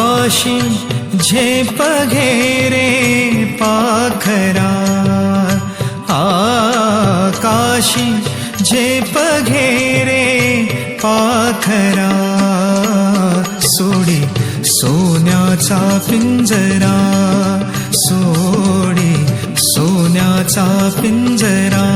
काशी झेप घेरे पाखरा, काशी झेप घेरे पाखरा, सोडी सोन्याचा पिंजरा, सोडी सोन्याचा पिंजरा.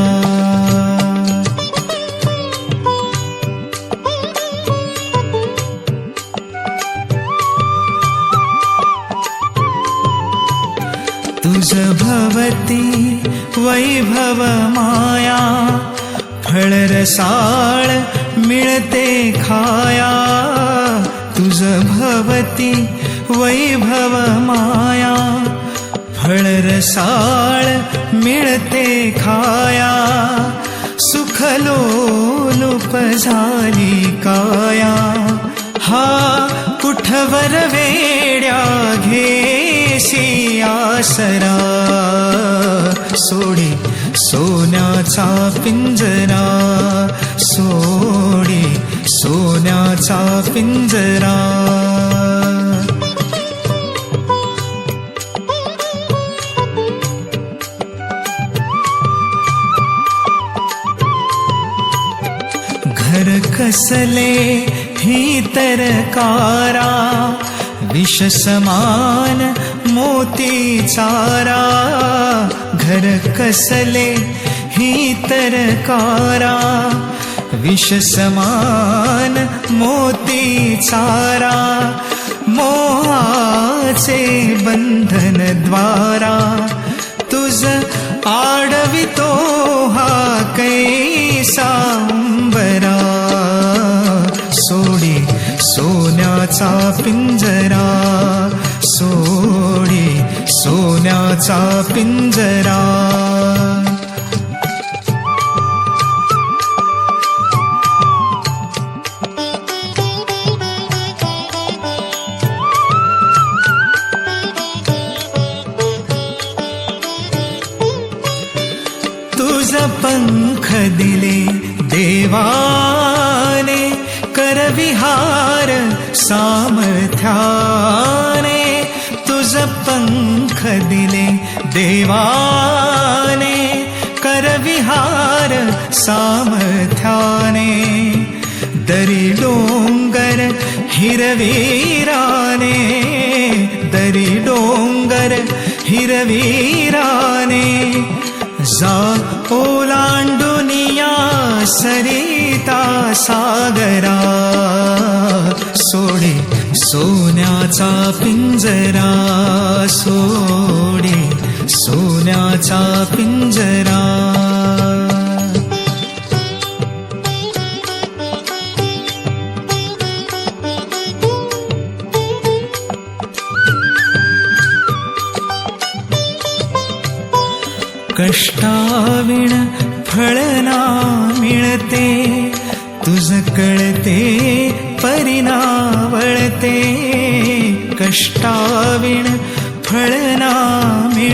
तुझ भवती वैभव माया, फळरसाळ मिळते खाया. तुझ भवती वैभव माया, फळरसाळ मिळते खाया. सुखलोलुप झाली काया, हा कुठवर वेड्या घेसी आसरा. सोडी सोन्याचा पिंजरा, सोडी सोन्याचा पिंजरा. घर कसले ही तरकारा, विष समान मोती चारा. घर कसले ही तरकारा, विष समान मोती चारा. मोहाचे बंधन द्वारा, तुझ आडवितो हा कैसा अंबरा. सोडी सोन्याचा पिंजरा, सोडी सोन्याचा पिंजरा. तुझ पंख दिले देवाने, करविहार सामर्थ्याने. तुझ पंख दिले देवाने, करविहार सामर्थ्याने. दरी डोंगर हिरवीराने, दरी डोंगर हिरवीराने. जा ओलांडुनिया सरिता सागरा, सोडी सोन्याचा पिंजरा, सोडी सोन्याचा पिंजरा. कष्टाविण फळ ना मिळते, तुझ कळते परिणावळते. कष्टाविण फळ ना